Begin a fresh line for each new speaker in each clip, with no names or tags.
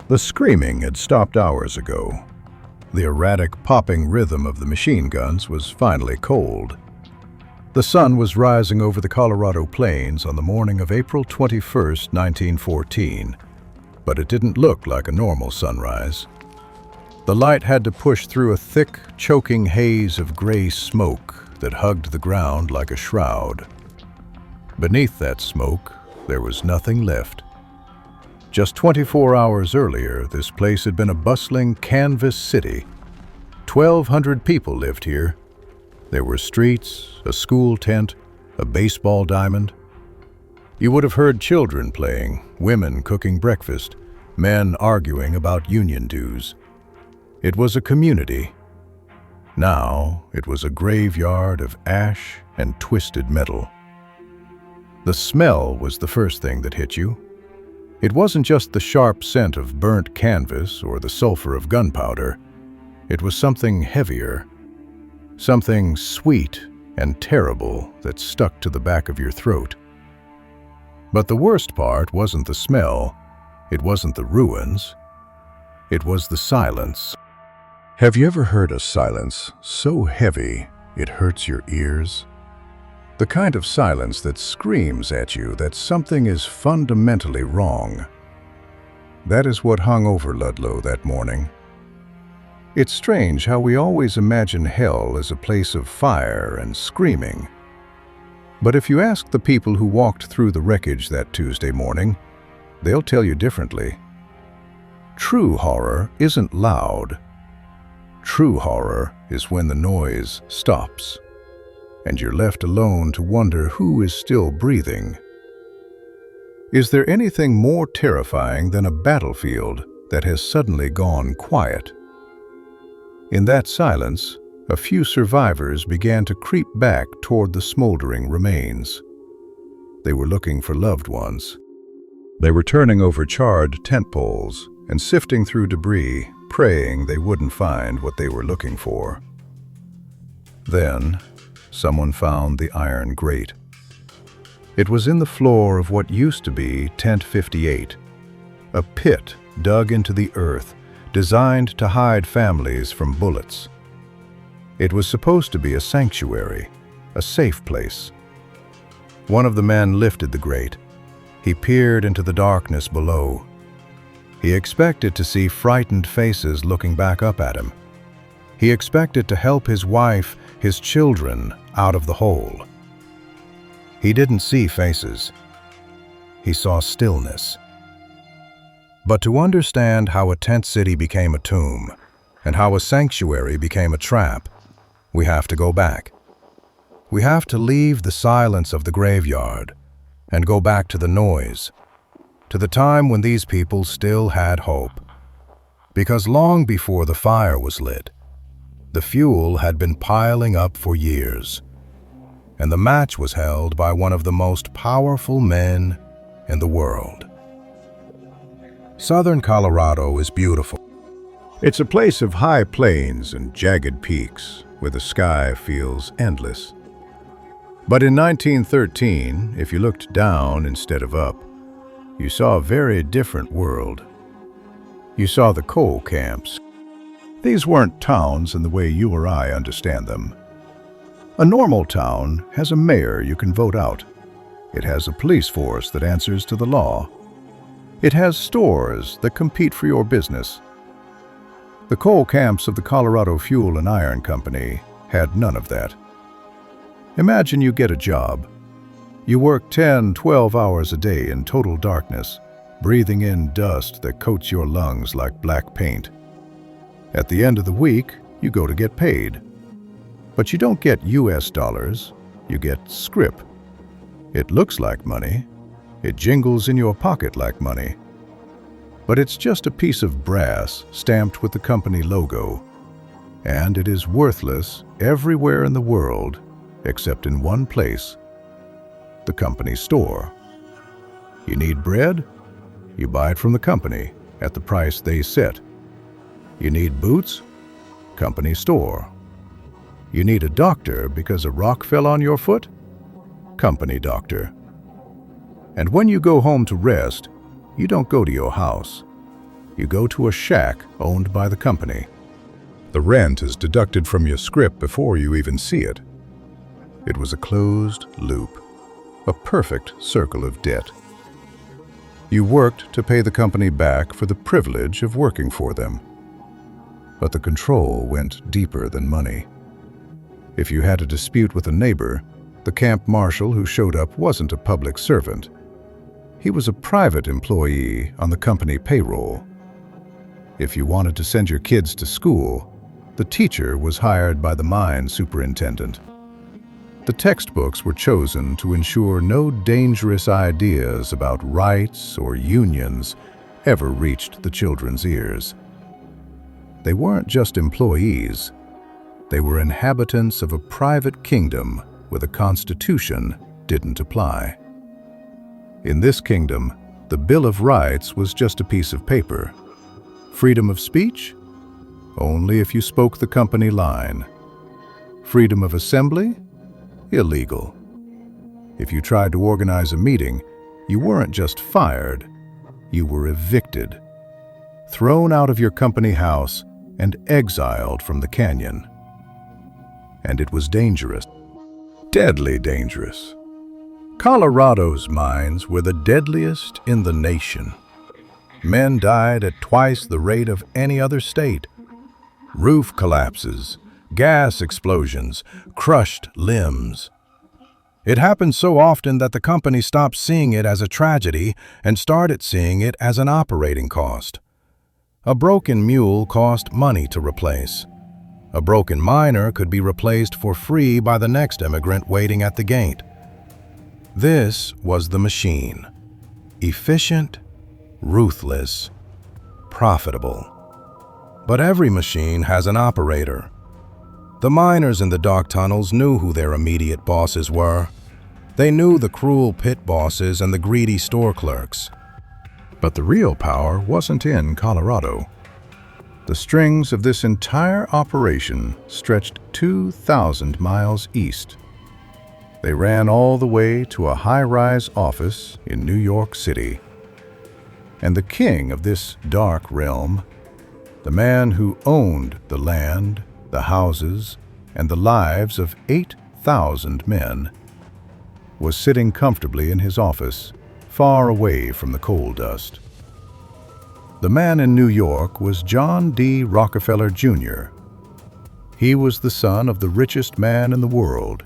The screaming had stopped hours ago. The erratic popping rhythm of the machine guns was finally cold. The sun was rising over the Colorado plains on the morning of April 21st, 1914, but it didn't look like a normal sunrise. The light had to push through a thick, choking haze of gray smoke that hugged the ground like a shroud. Beneath that smoke, there was nothing left. Just 24 hours earlier, this place had been a bustling canvas city. 1,200 people lived here. There were streets, a school tent, a baseball diamond. You would have heard children playing, women cooking breakfast, men arguing about union dues. It was a community. Now it was a graveyard of ash and twisted metal. The smell was the first thing that hit you. It wasn't just the sharp scent of burnt canvas or the sulfur of gunpowder. It was something heavier, something sweet and terrible that stuck to the back of your throat. But the worst part wasn't the smell, it wasn't the ruins, it was the silence. Have you ever heard a silence so heavy it hurts your ears? The kind of silence that screams at you that something is fundamentally wrong. That is what hung over Ludlow that morning. It's strange how we always imagine hell as a place of fire and screaming. But if you ask the people who walked through the wreckage that Tuesday morning, they'll tell you differently. True horror isn't loud. True horror is when the noise stops, and you're left alone to wonder who is still breathing. Is there anything more terrifying than a battlefield that has suddenly gone quiet? In that silence, a few survivors began to creep back toward the smoldering remains. They were looking for loved ones. They were turning over charred tent poles and sifting through debris, praying they wouldn't find what they were looking for. Then, someone found the iron grate. It was in the floor of what used to be Tent 58, a pit dug into the earth designed to hide families from bullets. It was supposed to be a sanctuary, a safe place. One of the men lifted the grate. He peered into the darkness below. He expected to see frightened faces looking back up at him. He expected to help his wife, his children, out of the hole. He didn't see faces. He saw stillness. But to understand how a tent city became a tomb, and how a sanctuary became a trap, we have to go back. We have to leave the silence of the graveyard and go back to the noise, to the time when these people still had hope. Because long before the fire was lit, the fuel had been piling up for years, and the match was held by one of the most powerful men in the world. Southern Colorado is beautiful. It's a place of high plains and jagged peaks where the sky feels endless. But in 1913, if you looked down instead of up, you saw a very different world. You saw the coal camps. These weren't towns in the way you or I understand them. A normal town has a mayor you can vote out. It has a police force that answers to the law. It has stores that compete for your business. The coal camps of the Colorado Fuel and Iron Company had none of that. Imagine you get a job. You work 10, 12 hours a day in total darkness, breathing in dust that coats your lungs like black paint. At the end of the week, you go to get paid. But you don't get US dollars, you get scrip. It looks like money. It jingles in your pocket like money. But it's just a piece of brass stamped with the company logo, and it is worthless everywhere in the world except in one place, the company store. You need bread? You buy it from the company at the price they set. You need boots? Company store. You need a doctor because a rock fell on your foot? Company doctor. And when you go home to rest, you don't go to your house. you go to a shack owned by the company. The rent is deducted from your script before you even see it. It was a closed loop, a perfect circle of debt. You worked to pay the company back for the privilege of working for them. But the control went deeper than money. If you had a dispute with a neighbor, the camp marshal who showed up wasn't a public servant. He was a private employee on the company payroll. If you wanted to send your kids to school, the teacher was hired by the mine superintendent. The textbooks were chosen to ensure no dangerous ideas about rights or unions ever reached the children's ears. They weren't just employees. They were inhabitants of a private kingdom where the Constitution didn't apply. In this kingdom, the Bill of Rights was just a piece of paper. Freedom of speech? Only if you spoke the company line. Freedom of assembly? Illegal. If you tried to organize a meeting, you weren't just fired, you were evicted, thrown out of your company house and exiled from the canyon. And it was dangerous, deadly dangerous. Colorado's mines were the deadliest in the nation. Men died at twice the rate of any other state. Roof collapses, gas explosions, crushed limbs. It happened so often that the company stopped seeing it as a tragedy and started seeing it as an operating cost. A broken mule cost money to replace. A broken miner could be replaced for free by the next immigrant waiting at the gate. This was the machine. Efficient, ruthless, profitable. But every machine has an operator. The miners in the dock tunnels knew who their immediate bosses were. They knew the cruel pit bosses and the greedy store clerks. But the real power wasn't in Colorado. The strings of this entire operation stretched 2,000 miles east. They ran all the way to a high-rise office in New York City. And the king of this dark realm, the man who owned the land, the houses, and the lives of 8,000 men, was sitting comfortably in his office, far away from the coal dust. The man in New York was John D. Rockefeller, Jr. He was the son of the richest man in the world.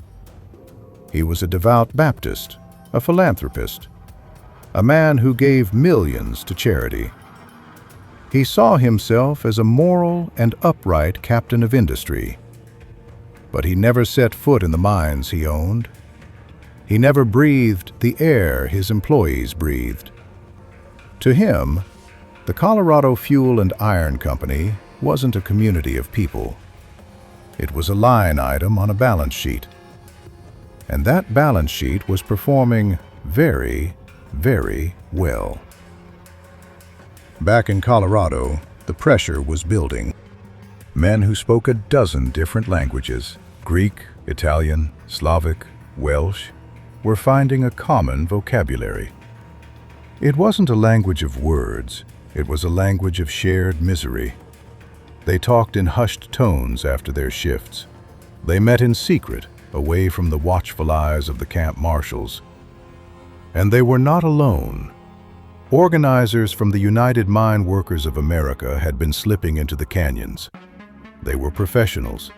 He was a devout Baptist, a philanthropist, a man who gave millions to charity. He saw himself as a moral and upright captain of industry. But he never set foot in the mines he owned. He never breathed the air his employees breathed. To him, the Colorado Fuel and Iron Company wasn't a community of people. It was a line item on a balance sheet. And that balance sheet was performing very, very well. Back in Colorado, the pressure was building. Men who spoke a dozen different languages, Greek, Italian, Slavic, Welsh, were finding a common vocabulary. It wasn't a language of words, it was a language of shared misery. They talked in hushed tones after their shifts. They met in secret, away from the watchful eyes of the camp marshals. And they were not alone. Organizers from the United Mine Workers of America had been slipping into the canyons. They were professionals.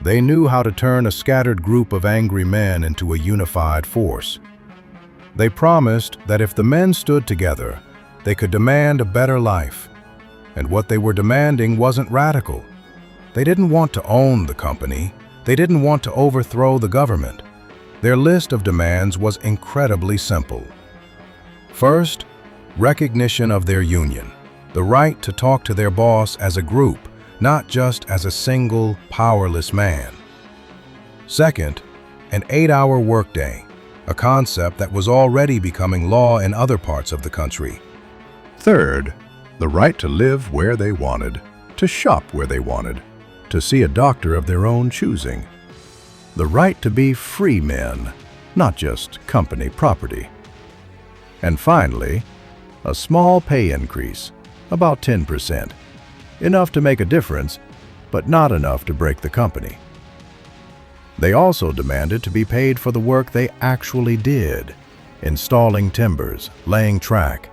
They knew how to turn a scattered group of angry men into a unified force. They promised that if the men stood together, they could demand a better life. And what they were demanding wasn't radical. They didn't want to own the company. They didn't want to overthrow the government. Their list of demands was incredibly simple. First, recognition of their union, the right to talk to their boss as a group, not just as a single, powerless man. Second, an 8-hour workday, a concept that was already becoming law in other parts of the country. Third, the right to live where they wanted, to shop where they wanted, to see a doctor of their own choosing. The right to be free men, not just company property. And finally, a small pay increase, about 10%. Enough to make a difference, but not enough to break the company. They also demanded to be paid for the work they actually did, installing timbers, laying track,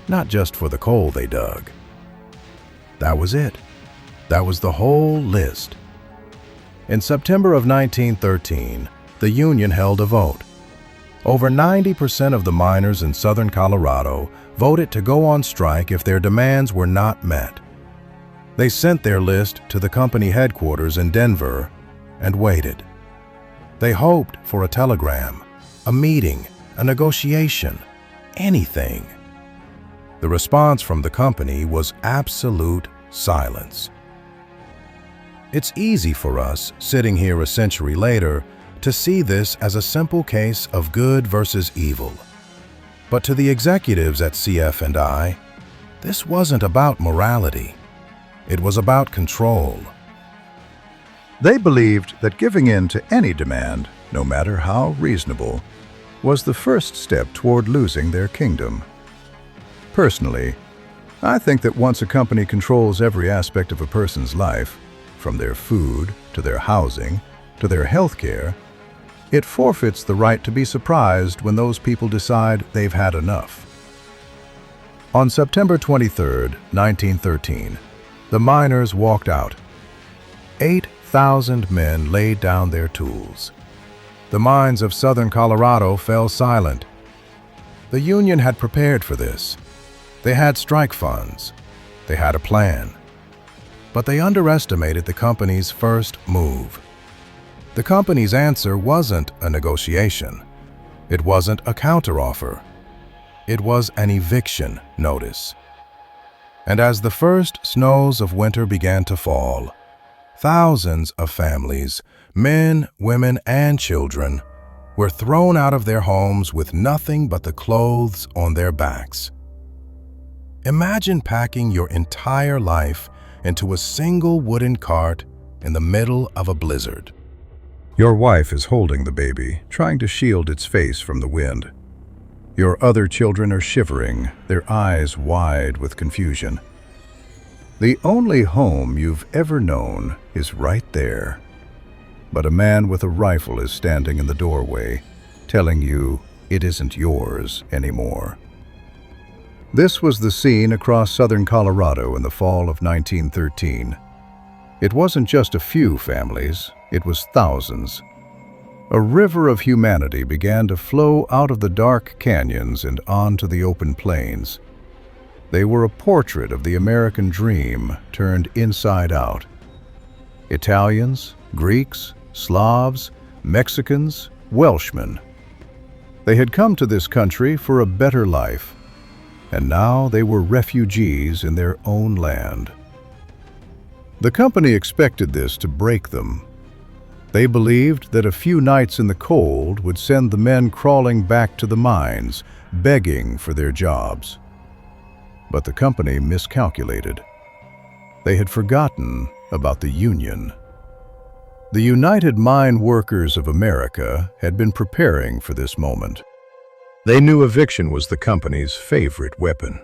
not just for the coal they dug. That was it. That was the whole list. In September of 1913, the union held a vote. Over 90% of the miners in southern Colorado voted to go on strike if their demands were not met. They sent their list to the company headquarters in Denver and waited. They hoped for a telegram, a meeting, a negotiation, anything. The response from the company was absolute silence. It's easy for us, sitting here a century later, to see this as a simple case of good versus evil. But to the executives at CF&I, this wasn't about morality. It was about control. They believed that giving in to any demand, no matter how reasonable, was the first step toward losing their kingdom. Personally, I think that once a company controls every aspect of a person's life, from their food to their housing to their health care, it forfeits the right to be surprised when those people decide they've had enough. On September 23, 1913, the miners walked out. 8,000 men laid down their tools. The mines of southern Colorado fell silent. The union had prepared for this. They had strike funds. They had a plan. But they underestimated the company's first move. The company's answer wasn't a negotiation. It wasn't a counteroffer. It was an eviction notice. And as the first snows of winter began to fall, thousands of families, men, women, and children, were thrown out of their homes with nothing but the clothes on their backs. Imagine packing your entire life into a single wooden cart in the middle of a blizzard. Your wife is holding the baby, trying to shield its face from the wind. Your other children are shivering, their eyes wide with confusion. The only home you've ever known is right there. But a man with a rifle is standing in the doorway, telling you it isn't yours anymore. This was the scene across southern Colorado in the fall of 1913. It wasn't just a few families, it was thousands. A river of humanity began to flow out of the dark canyons and onto the open plains. They were a portrait of the American dream turned inside out. Italians, Greeks, Slavs, Mexicans, Welshmen. They had come to this country for a better life, and now they were refugees in their own land. The company expected this to break them. They believed that a few nights in the cold would send the men crawling back to the mines, begging for their jobs. But the company miscalculated. They had forgotten about the union. The United Mine Workers of America had been preparing for this moment. They knew eviction was the company's favorite weapon.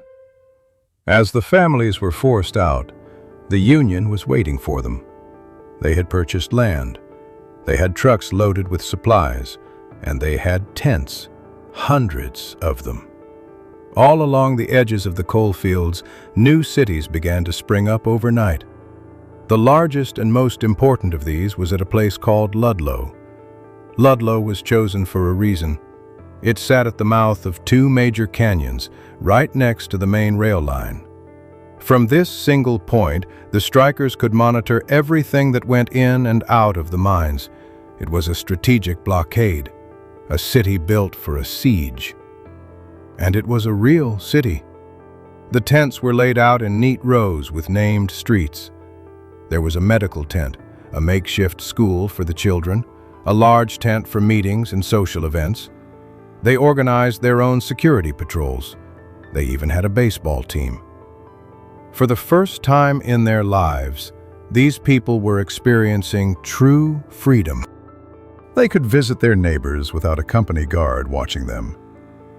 As the families were forced out, the union was waiting for them. They had purchased land. They had trucks loaded with supplies, and they had tents, hundreds of them. All along the edges of the coal fields, new cities began to spring up overnight. The largest and most important of these was at a place called Ludlow. Ludlow was chosen for a reason. It sat at the mouth of two major canyons, right next to the main rail line. From this single point, the strikers could monitor everything that went in and out of the mines. It was a strategic blockade, a city built for a siege. And it was a real city. The tents were laid out in neat rows with named streets. There was a medical tent, a makeshift school for the children, a large tent for meetings and social events. They organized their own security patrols. They even had a baseball team. For the first time in their lives, these people were experiencing true freedom. They could visit their neighbors without a company guard watching them.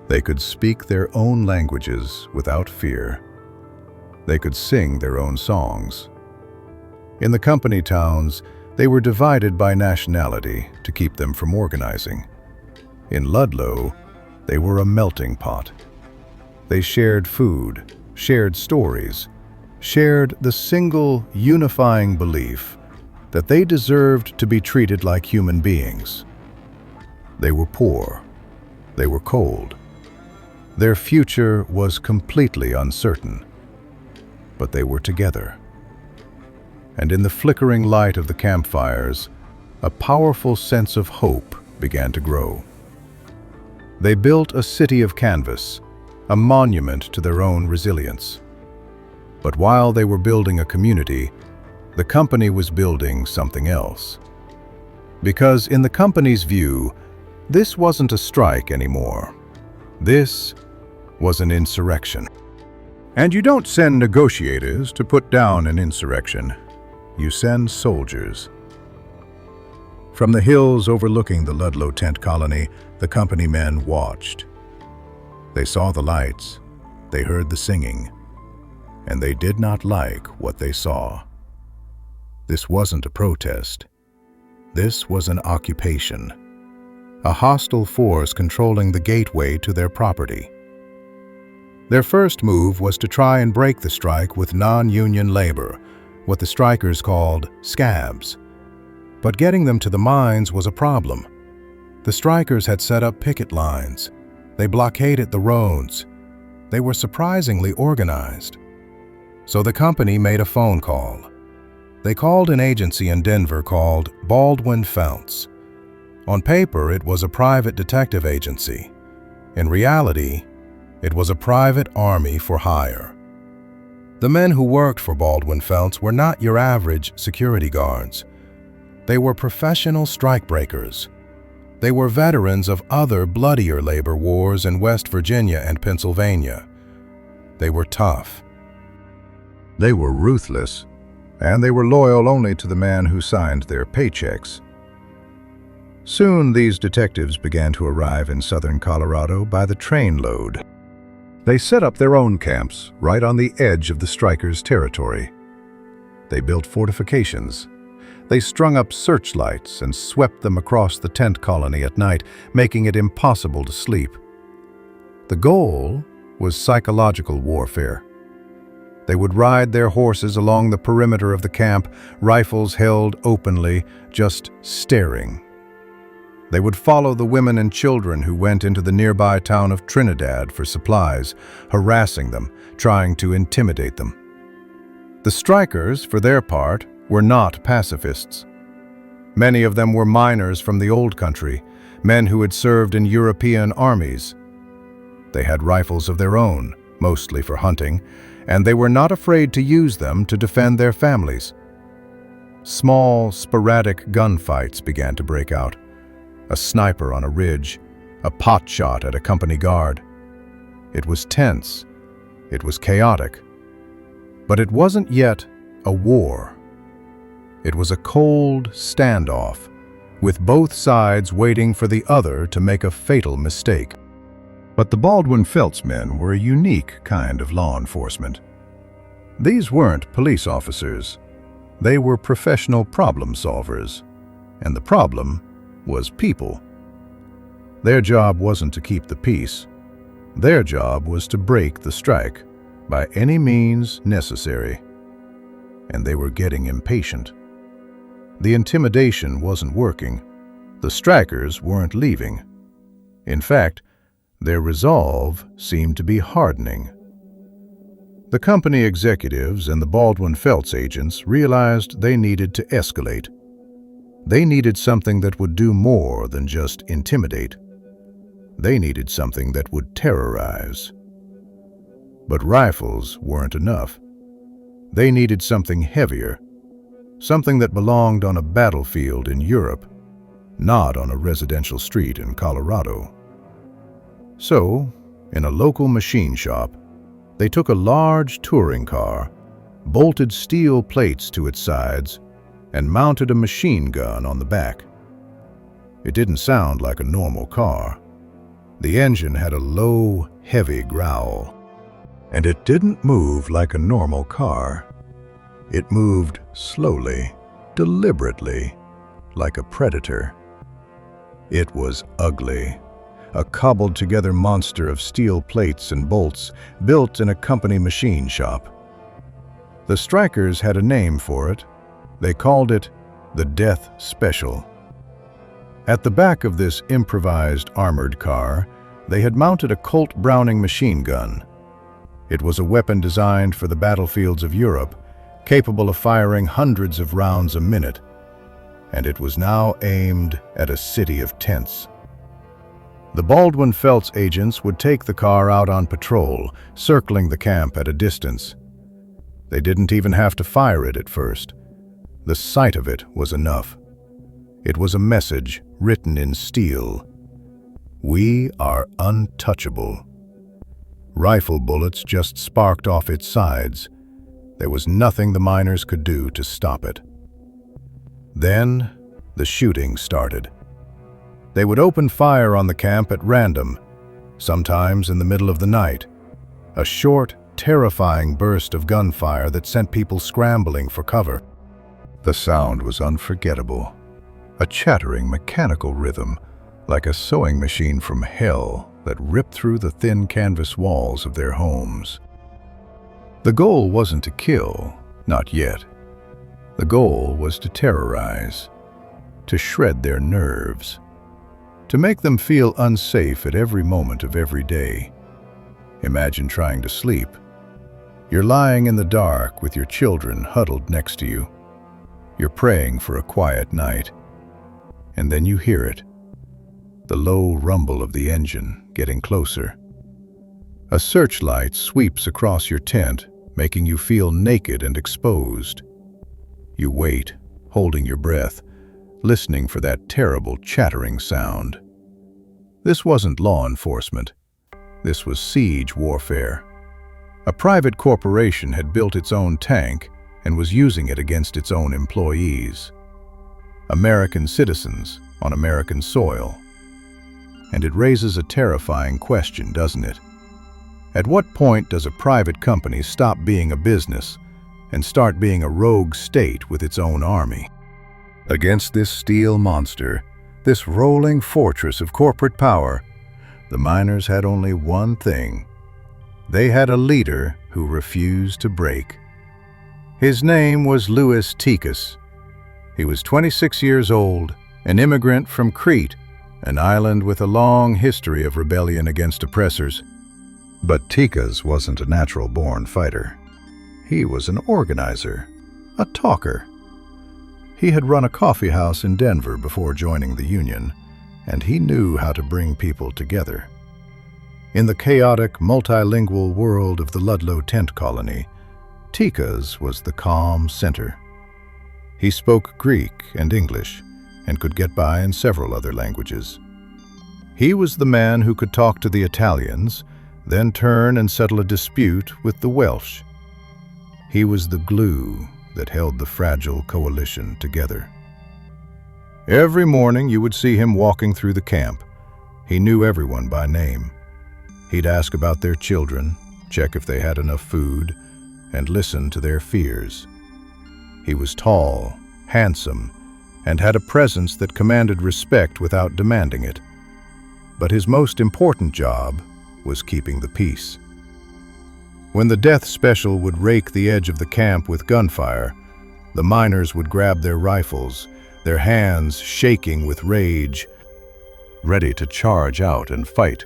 They could speak their own languages without fear. They could sing their own songs. In the company towns, they were divided by nationality to keep them from organizing. In Ludlow, they were a melting pot. They shared food, shared stories, shared the single unifying belief that they deserved to be treated like human beings. They were poor. They were cold. Their future was completely uncertain. But they were together. And in the flickering light of the campfires, a powerful sense of hope began to grow. They built a city of canvas, a monument to their own resilience. But while they were building a community, the company was building something else. Because in the company's view, this wasn't a strike anymore. This was an insurrection. And you don't send negotiators to put down an insurrection. You send soldiers. From the hills overlooking the Ludlow tent colony, the company men watched. They saw the lights, they heard the singing, and they did not like what they saw. This wasn't a protest. This was an occupation, a hostile force controlling the gateway to their property. Their first move was to try and break the strike with non-union labor, what the strikers called scabs. But getting them to the mines was a problem. The strikers had set up picket lines. They blockaded the roads. They were surprisingly organized. So the company made a phone call. They called an agency in Denver called Baldwin-Felts. On paper, it was a private detective agency. In reality, it was a private army for hire. The men who worked for Baldwin-Felts were not your average security guards. They were professional strikebreakers. They were veterans of other bloodier labor wars in West Virginia and Pennsylvania. They were tough. They were ruthless, and they were loyal only to the man who signed their paychecks. Soon these detectives began to arrive in southern Colorado by the trainload. They set up their own camps right on the edge of the strikers' territory. They built fortifications. They strung up searchlights and swept them across the tent colony at night, making it impossible to sleep. The goal was psychological warfare. They would ride their horses along the perimeter of the camp, rifles held openly, just staring. They would follow the women and children who went into the nearby town of Trinidad for supplies, harassing them, trying to intimidate them. The strikers, for their part, were not pacifists. Many of them were miners from the old country, men who had served in European armies. They had rifles of their own, mostly for hunting, and they were not afraid to use them to defend their families. Small, sporadic gunfights began to break out. A sniper on a ridge, a pot shot at a company guard. It was tense. It was chaotic. But it wasn't yet a war. It was a cold standoff, with both sides waiting for the other to make a fatal mistake. But the Baldwin-Felts men were a unique kind of law enforcement. These weren't police officers. They were professional problem solvers. And the problem was people. Their job wasn't to keep the peace. Their job was to break the strike by any means necessary. And they were getting impatient. The intimidation wasn't working. The strikers weren't leaving. In fact, their resolve seemed to be hardening. The company executives and the Baldwin-Felts agents realized they needed to escalate. They needed something that would do more than just intimidate. They needed something that would terrorize. But rifles weren't enough. They needed something heavier, something that belonged on a battlefield in Europe, not on a residential street in Colorado. So, in a local machine shop, they took a large touring car, bolted steel plates to its sides, and mounted a machine gun on the back. It didn't sound like a normal car. The engine had a low, heavy growl. And it didn't move like a normal car. It moved slowly, deliberately, like a predator. It was ugly, a cobbled-together monster of steel plates and bolts built in a company machine shop. The strikers had a name for it. They called it the Death Special. At the back of this improvised armored car, they had mounted a Colt Browning machine gun. It was a weapon designed for the battlefields of Europe, capable of firing hundreds of rounds a minute, and it was now aimed at a city of tents. The Baldwin-Felts agents would take the car out on patrol, circling the camp at a distance. They didn't even have to fire it at first. The sight of it was enough. It was a message written in steel. We are untouchable. Rifle bullets just sparked off its sides. There was nothing the miners could do to stop it. Then the shooting started. They would open fire on the camp at random, sometimes in the middle of the night. A short, terrifying burst of gunfire that sent people scrambling for cover. The sound was unforgettable. A chattering, mechanical rhythm, like a sewing machine from hell that ripped through the thin canvas walls of their homes. The goal wasn't to kill, not yet. The goal was to terrorize, to shred their nerves, to make them feel unsafe at every moment of every day. Imagine trying to sleep. You're lying in the dark with your children huddled next to you. You're praying for a quiet night. And then you hear it, the low rumble of the engine getting closer. A searchlight sweeps across your tent, making you feel naked and exposed. You wait, holding your breath, listening for that terrible chattering sound. This wasn't law enforcement. This was siege warfare. A private corporation had built its own tank and was using it against its own employees. American citizens on American soil. And it raises a terrifying question, doesn't it? At what point does a private company stop being a business and start being a rogue state with its own army? Against this steel monster, this rolling fortress of corporate power, the miners had only one thing. They had a leader who refused to break. His name was Louis Tikas. He was 26 years old, an immigrant from Crete, an island with a long history of rebellion against oppressors. But Tikas wasn't a natural-born fighter. He was an organizer, a talker. He had run a coffee house in Denver before joining the Union, and he knew how to bring people together. In the chaotic, multilingual world of the Ludlow tent colony, Tikas was the calm center. He spoke Greek and English, and could get by in several other languages. He was the man who could talk to the Italians, then turn and settle a dispute with the Welsh. He was the glue that held the fragile coalition together. Every morning you would see him walking through the camp. He knew everyone by name. He'd ask about their children, check if they had enough food, and listen to their fears. He was tall, handsome, and had a presence that commanded respect without demanding it. But his most important job was keeping the peace. When the Death Special would rake the edge of the camp with gunfire, the miners would grab their rifles, their hands shaking with rage, ready to charge out and fight.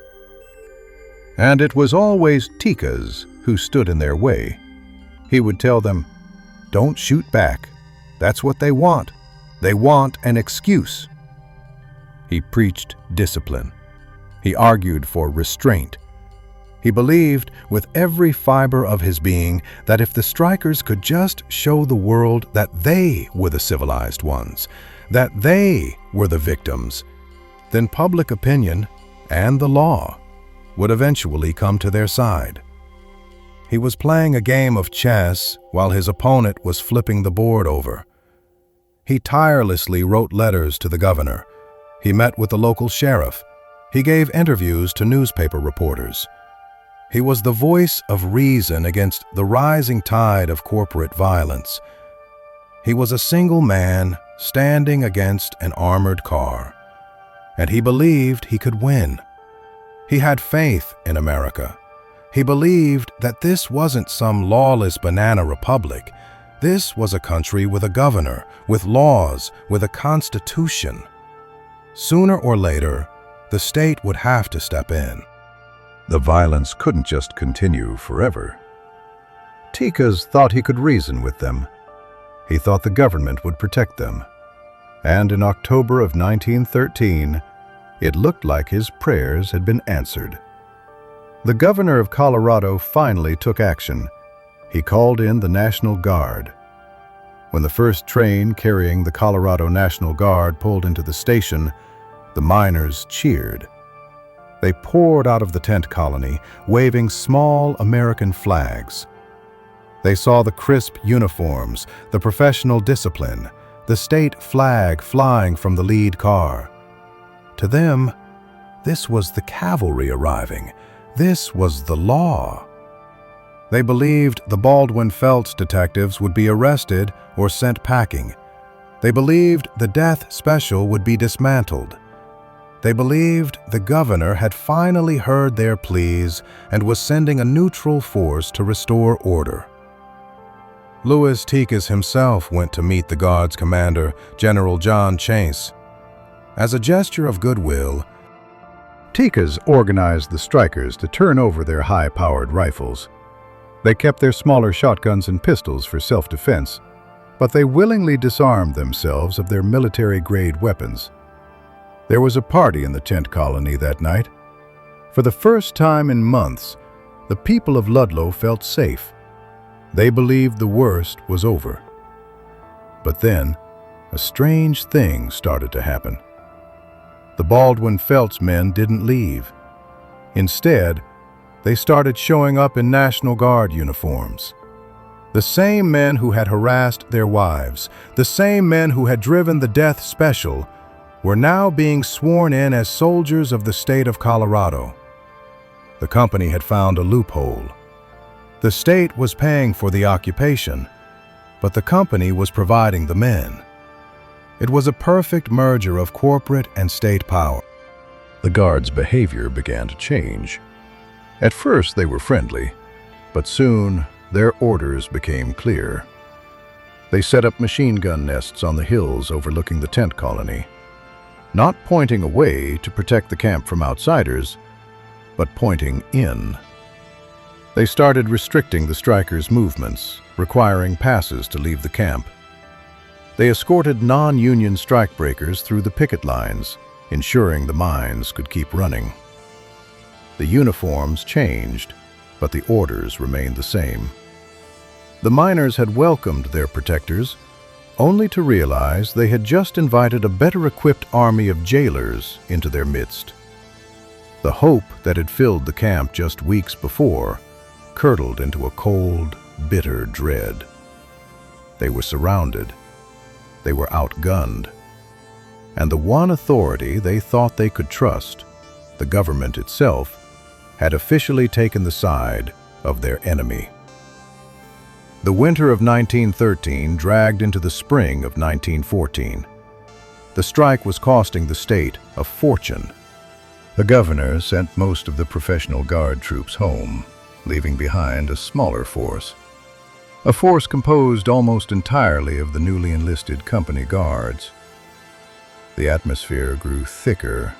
And it was always Tikas who stood in their way. He would tell them, "Don't shoot back. That's what they want. They want an excuse." He preached discipline. He argued for restraint. He believed with every fiber of his being that if the strikers could just show the world that they were the civilized ones, that they were the victims, then public opinion and the law would eventually come to their side. He was playing a game of chess while his opponent was flipping the board over. He tirelessly wrote letters to the governor. He met with the local sheriff. He gave interviews to newspaper reporters. He was the voice of reason against the rising tide of corporate violence. He was a single man standing against an armored car, and he believed he could win. He had faith in America. He believed that this wasn't some lawless banana republic. This was a country with a governor, with laws, with a constitution. Sooner or later, the state would have to step in. The violence couldn't just continue forever. Tikas thought he could reason with them. He thought the government would protect them. And in October of 1913, it looked like his prayers had been answered. The governor of Colorado finally took action. He called in the National Guard. When the first train carrying the Colorado National Guard pulled into the station, the miners cheered. They poured out of the tent colony, waving small American flags. They saw the crisp uniforms, the professional discipline, the state flag flying from the lead car. To them, this was the cavalry arriving. This was the law. They believed the Baldwin-Felts detectives would be arrested or sent packing. They believed the death special would be dismantled. They believed the governor had finally heard their pleas and was sending a neutral force to restore order. Louis Tikas himself went to meet the Guard's commander, General John Chase. As a gesture of goodwill, Tikas organized the strikers to turn over their high-powered rifles. They kept their smaller shotguns and pistols for self-defense, but they willingly disarmed themselves of their military-grade weapons. There was a party in the tent colony that night. For the first time in months, the people of Ludlow felt safe. They believed the worst was over. But then, a strange thing started to happen. The Baldwin-Felts men didn't leave. Instead, they started showing up in National Guard uniforms. The same men who had harassed their wives, the same men who had driven the death special, were now being sworn in as soldiers of the state of Colorado. The company had found a loophole. The state was paying for the occupation, but the company was providing the men. It was a perfect merger of corporate and state power. The guards' behavior began to change. At first they were friendly, but soon their orders became clear. They set up machine gun nests on the hills overlooking the tent colony, not pointing away to protect the camp from outsiders, but pointing in. They started restricting the strikers' movements, requiring passes to leave the camp. They escorted non-union strikebreakers through the picket lines, ensuring the mines could keep running. The uniforms changed, but the orders remained the same. The miners had welcomed their protectors, only to realize they had just invited a better-equipped army of jailers into their midst. The hope that had filled the camp just weeks before curdled into a cold, bitter dread. They were surrounded. They were outgunned. And the one authority they thought they could trust, the government itself, had officially taken the side of their enemy. The winter of 1913 dragged into the spring of 1914. The strike was costing the state a fortune. The governor sent most of the professional guard troops home, leaving behind a smaller force. A force composed almost entirely of the newly enlisted company guards. The atmosphere grew thicker,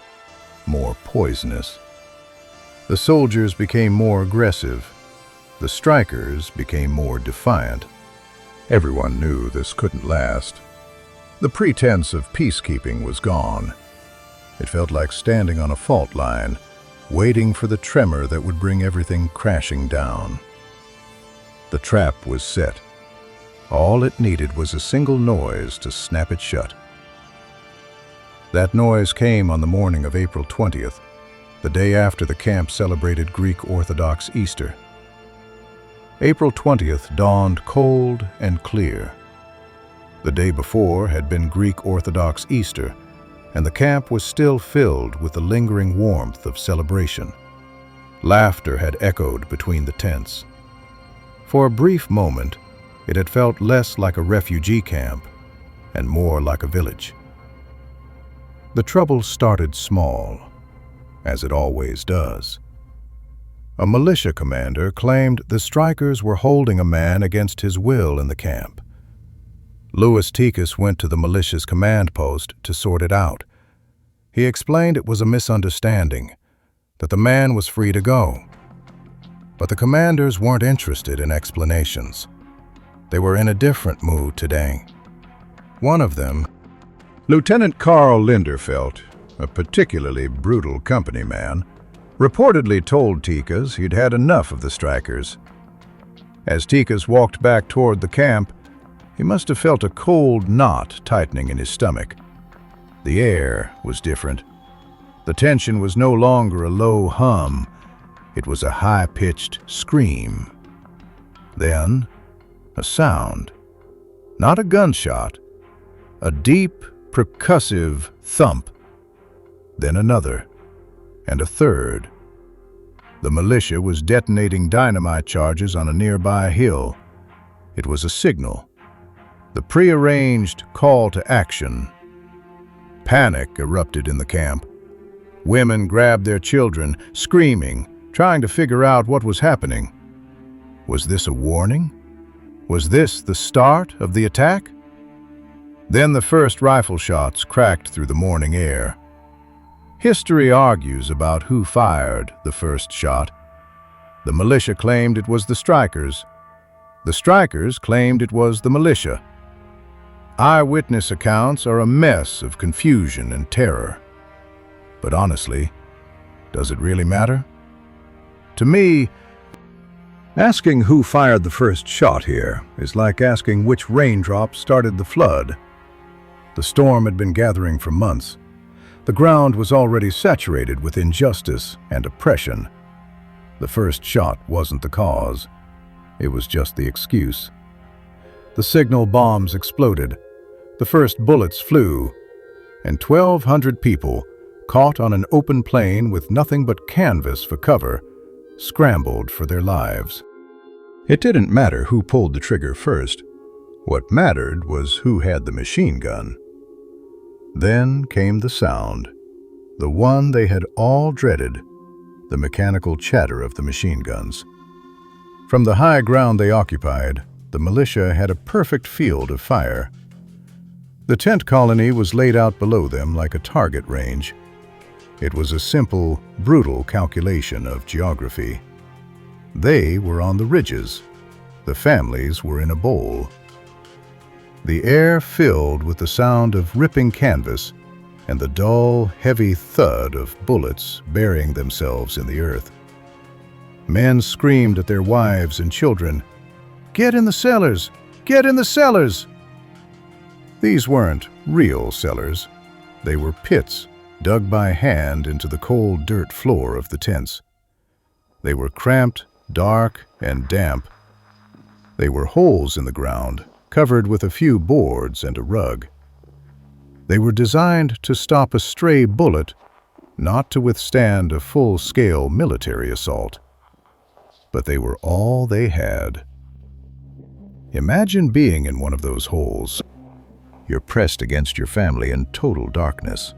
more poisonous. The soldiers became more aggressive. The strikers became more defiant. Everyone knew this couldn't last. The pretense of peacekeeping was gone. It felt like standing on a fault line, waiting for the tremor that would bring everything crashing down. The trap was set. All it needed was a single noise to snap it shut. That noise came on the morning of April 20th, the day after the camp celebrated Greek Orthodox Easter. April 20th dawned cold and clear. The day before had been Greek Orthodox Easter, and the camp was still filled with the lingering warmth of celebration. Laughter had echoed between the tents. For a brief moment, it had felt less like a refugee camp and more like a village. The trouble started small, as it always does. A militia commander claimed the strikers were holding a man against his will in the camp. Tikas went to the militia's command post to sort it out. He explained it was a misunderstanding, that the man was free to go. But the commanders weren't interested in explanations. They were in a different mood today. One of them, Lieutenant Carl Linderfelt, a particularly brutal company man, reportedly told Tikas he'd had enough of the strikers. As Tikas walked back toward the camp, he must have felt a cold knot tightening in his stomach. The air was different. The tension was no longer a low hum. It was a high-pitched scream. Then, a sound. Not a gunshot. A deep, percussive thump. Then another. And a third. The militia was detonating dynamite charges on a nearby hill. It was a signal. The prearranged call to action. Panic erupted in the camp. Women grabbed their children, screaming, trying to figure out what was happening. Was this a warning? Was this the start of the attack? Then the first rifle shots cracked through the morning air. History argues about who fired the first shot. The militia claimed it was the strikers. The strikers claimed it was the militia. Eyewitness accounts are a mess of confusion and terror. But honestly, does it really matter? To me, asking who fired the first shot here is like asking which raindrop started the flood. The storm had been gathering for months. The ground was already saturated with injustice and oppression. The first shot wasn't the cause. It was just the excuse. The signal bombs exploded. The first bullets flew, and 1,200 people, caught on an open plain with nothing but canvas for cover, scrambled for their lives. It didn't matter who pulled the trigger first. What mattered was who had the machine gun. Then came the sound, the one they had all dreaded, the mechanical chatter of the machine guns. From the high ground they occupied, the militia had a perfect field of fire. The tent colony was laid out below them like a target range. It was a simple, brutal calculation of geography. They were on the ridges. The families were in a bowl. The air filled with the sound of ripping canvas and the dull, heavy thud of bullets burying themselves in the earth. Men screamed at their wives and children, "Get in the cellars! Get in the cellars!" These weren't real cellars. They were pits dug by hand into the cold dirt floor of the tents. They were cramped, dark, and damp. They were holes in the ground, covered with a few boards and a rug. They were designed to stop a stray bullet, not to withstand a full-scale military assault. But they were all they had. Imagine being in one of those holes. You're pressed against your family in total darkness.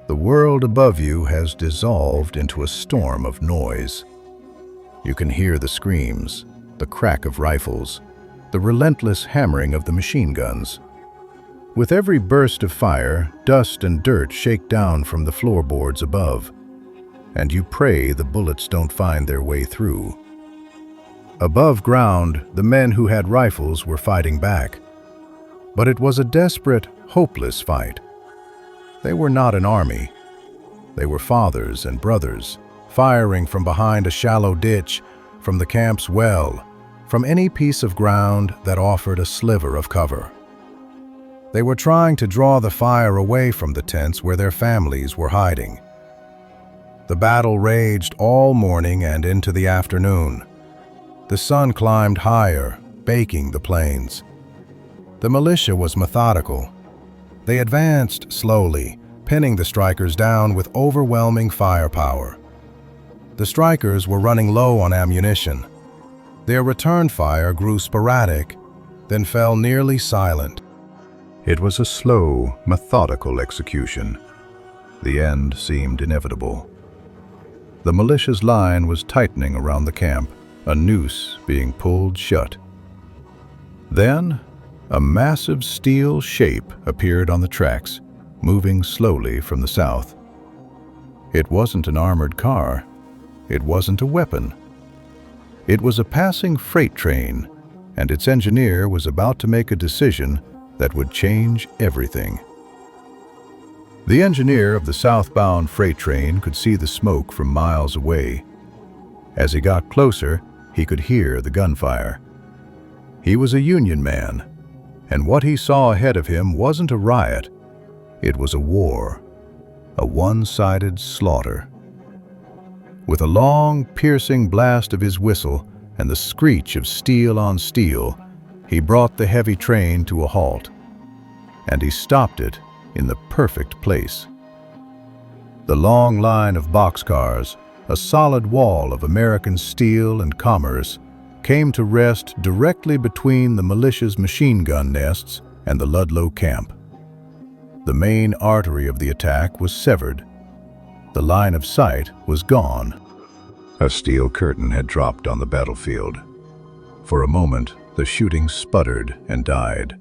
The world above you has dissolved into a storm of noise. You can hear the screams, the crack of rifles, the relentless hammering of the machine guns. With every burst of fire, dust and dirt shake down from the floorboards above, and you pray the bullets don't find their way through. Above ground, the men who had rifles were fighting back. But it was a desperate, hopeless fight. They were not an army. They were fathers and brothers, firing from behind a shallow ditch, from the camp's well, from any piece of ground that offered a sliver of cover. They were trying to draw the fire away from the tents where their families were hiding. The battle raged all morning and into the afternoon. The sun climbed higher, baking the plains. The militia was methodical. They advanced slowly, pinning the strikers down with overwhelming firepower.
The strikers were running low on ammunition. Their return fire grew sporadic, then fell nearly silent.
It was a slow, methodical execution. The end seemed inevitable. The militia's line was tightening around the camp, a noose being pulled shut. Then, a massive steel shape appeared on the tracks, moving slowly from the south. It wasn't an armored car. It wasn't a weapon. It was a passing freight train, and its engineer was about to make a decision that would change everything. The engineer of the southbound freight train could see the smoke from miles away. As he got closer, he could hear the gunfire. He was a Union man, and what he saw ahead of him wasn't a riot. It was a war, a one-sided slaughter. With a long, piercing blast of his whistle and the screech of steel on steel, he brought the heavy train to a halt. And he stopped it in the perfect place. The long line of boxcars, a solid wall of American steel and commerce, came to rest directly between the militia's machine gun nests and the Ludlow camp. The main artery of the attack was severed. The line of sight was gone. A steel curtain had dropped on the battlefield. For a moment, the shooting sputtered and died.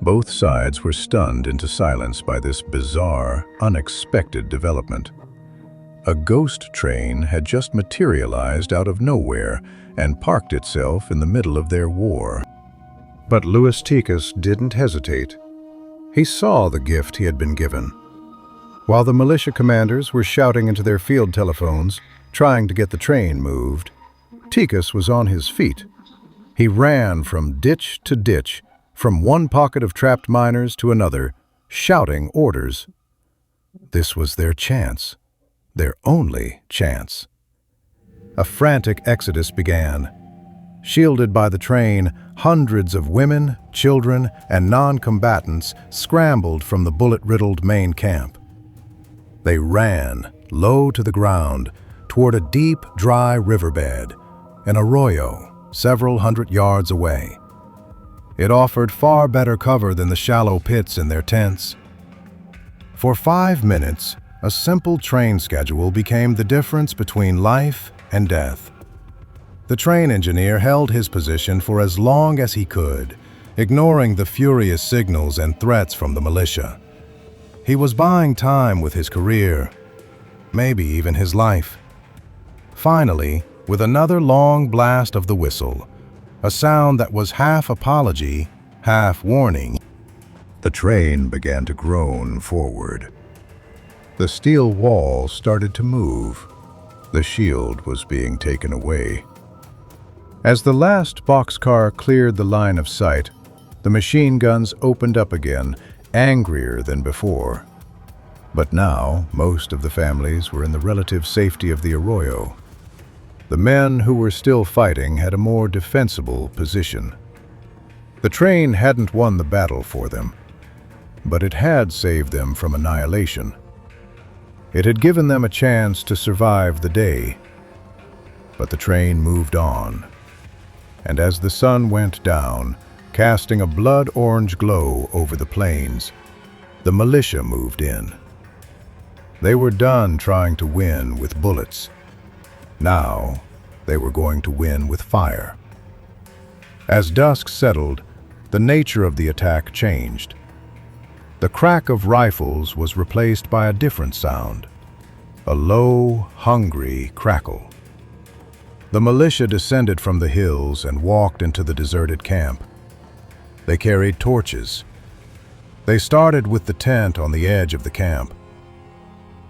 Both sides were stunned into silence by this bizarre, unexpected development. A ghost train had just materialized out of nowhere and parked itself in the middle of their war. But Louis Tikas didn't hesitate. He saw the gift he had been given. While the militia commanders were shouting into their field telephones, trying to get the train moved, Tikas was on his feet. He ran from ditch to ditch, from one pocket of trapped miners to another, shouting orders. This was their chance, their only chance. A frantic exodus began. Shielded by the train, hundreds of women, children, and non-combatants scrambled from the bullet-riddled main camp. They ran, low to the ground, toward a deep, dry riverbed, an arroyo several hundred yards away. It offered far better cover than the shallow pits in their tents. For 5 minutes, a simple train schedule became the difference between life and death. The train engineer held his position for as long as he could, ignoring the furious signals and threats from the militia. He was buying time with his career, maybe even his life. Finally, with another long blast of the whistle, a sound that was half apology, half warning, the train began to groan forward. The steel wall started to move. The shield was being taken away. As the last boxcar cleared the line of sight, the machine guns opened up again, angrier than before. But now, most of the families were in the relative safety of the arroyo. The men who were still fighting had a more defensible position. The train hadn't won the battle for them, but it had saved them from annihilation. It had given them a chance to survive the day. But the train moved on, and as the sun went down, casting a blood-orange glow over the plains, the militia moved in. They were done trying to win with bullets. Now, they were going to win with fire. As dusk settled, the nature of the attack changed. The crack of rifles was replaced by a different sound, a low, hungry crackle. The militia descended from the hills and walked into the deserted camp. They carried torches. They started with the tent on the edge of the camp.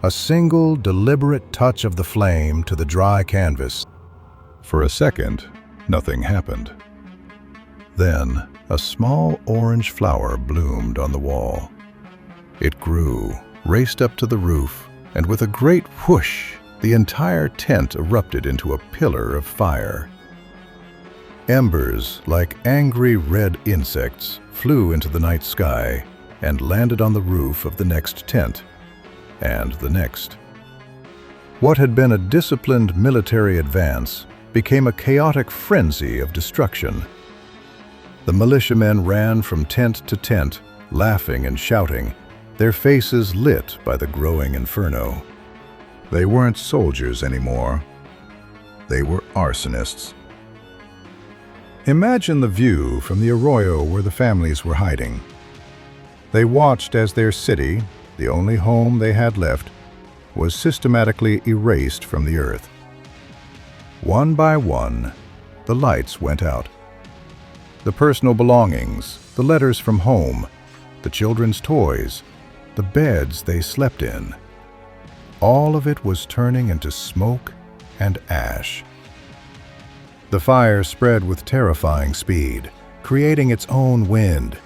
A single, deliberate touch of the flame to the dry canvas. For a second, nothing happened. Then, a small orange flower bloomed on the wall. It grew, raced up to the roof, and with a great whoosh, the entire tent erupted into a pillar of fire. Embers, like angry red insects, flew into the night sky and landed on the roof of the next tent, and the next. What had been a disciplined military advance became a chaotic frenzy of destruction. The militiamen ran from tent to tent, laughing and shouting, their faces lit by the growing inferno. They weren't soldiers anymore. They were arsonists. Imagine the view from the arroyo where the families were hiding. They watched as their city, the only home they had left, was systematically erased from the earth. One by one, the lights went out. The personal belongings, the letters from home, the children's toys, the beds they slept in, all of it was turning into smoke and ash. The fire spread with terrifying speed, creating its own wind.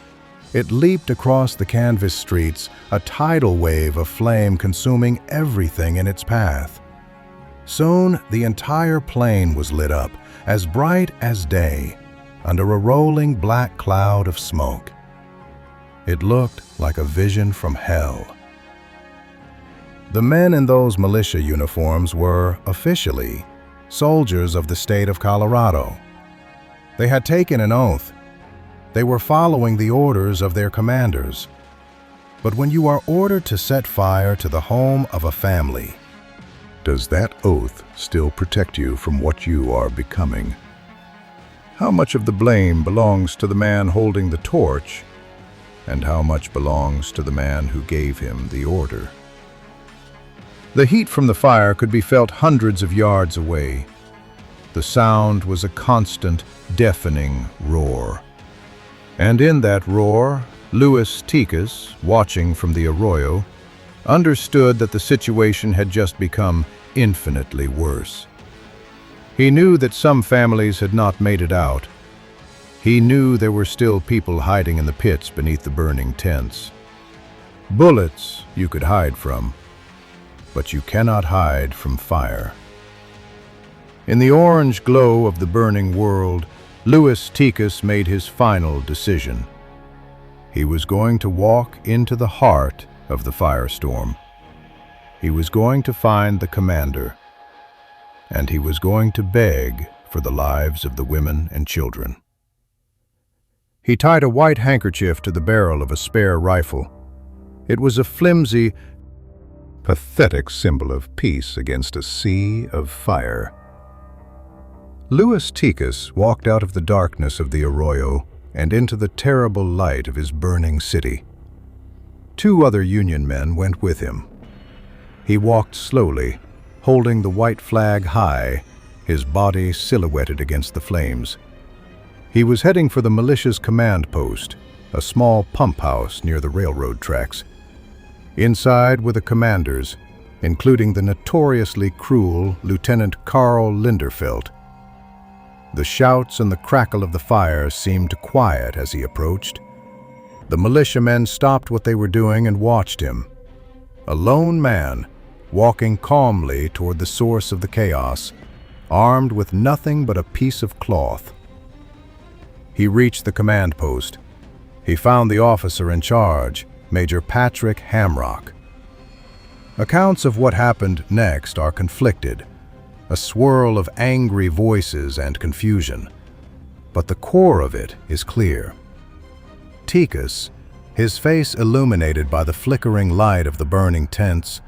It leaped across the canvas streets, a tidal wave of flame consuming everything in its path. Soon, the entire plain was lit up, as bright as day, under a rolling black cloud of smoke. It looked like a vision from hell. The men in those militia uniforms were, officially, soldiers of the state of Colorado. They had taken an oath. They were following the orders of their commanders. But when you are ordered to set fire to the home of a family, does that oath still protect you from what you are becoming? How much of the blame belongs to the man holding the torch, and how much belongs to the man who gave him the order? The heat from the fire could be felt hundreds of yards away. The sound was a constant, deafening roar. And in that roar, Louis Tikas, watching from the arroyo, understood that the situation had just become infinitely worse. He knew that some families had not made it out. He knew there were still people hiding in the pits beneath the burning tents. Bullets you could hide from, but you cannot hide from fire. In the orange glow of the burning world, Louis Tikas made his final decision. He was going to walk into the heart of the firestorm. He was going to find the commander, and he was going to beg for the lives of the women and children. He tied a white handkerchief to the barrel of a spare rifle. It was a flimsy, pathetic symbol of peace against a sea of fire. Louis Tikas walked out of the darkness of the arroyo and into the terrible light of his burning city. 2 other Union men went with him. He walked slowly, holding the white flag high, his body silhouetted against the flames. He was heading for the militia's command post, a small pump house near the railroad tracks. Inside were the commanders, including the notoriously cruel Lieutenant Carl Linderfelt. The shouts and the crackle of the fire seemed to quiet as he approached. The militiamen stopped what they were doing and watched him. A lone man, walking calmly toward the source of the chaos, armed with nothing but a piece of cloth. He reached the command post. He found the officer in charge, Major Patrick Hamrock. Accounts of what happened next are conflicted, a swirl of angry voices and confusion. But the core of it is clear. Tikas, his face illuminated by the flickering light of the burning tents,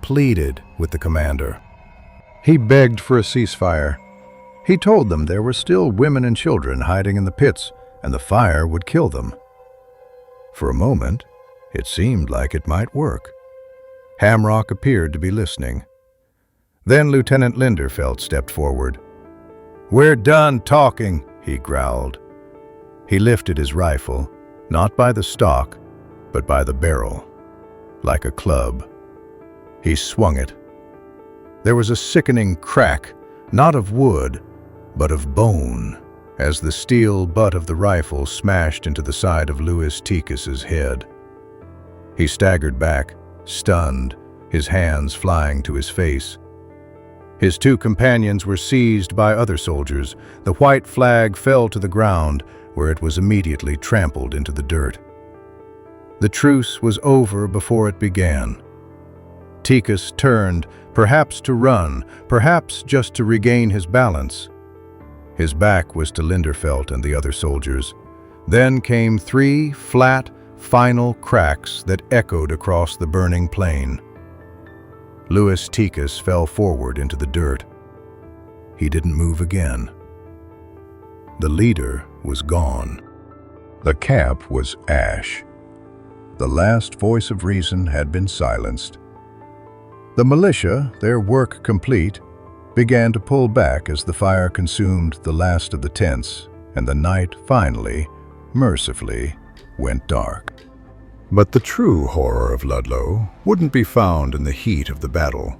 pleaded with the commander. He begged for a ceasefire. He told them there were still women and children hiding in the pits, and the fire would kill them. For a moment, it seemed like it might work. Hamrock appeared to be listening. Then Lieutenant Linderfelt stepped forward. "We're done talking," he growled. He lifted his rifle, not by the stock, but by the barrel, like a club. He swung it. There was a sickening crack, not of wood, but of bone, as the steel butt of the rifle smashed into the side of Louis Tikas's head. He staggered back, stunned, his hands flying to his face. His 2 companions were seized by other soldiers. The white flag fell to the ground, where it was immediately trampled into the dirt. The truce was over before it began. Tikas turned, perhaps to run, perhaps just to regain his balance. His back was to Linderfelt and the other soldiers. Then came 3 flat, final cracks that echoed across the burning plain. Louis Tikas fell forward into the dirt. He didn't move again. The leader was gone. The camp was ash. The last voice of reason had been silenced. The militia, their work complete, began to pull back as the fire consumed the last of the tents, and the night finally, mercifully, went dark. But the true horror of Ludlow wouldn't be found in the heat of the battle,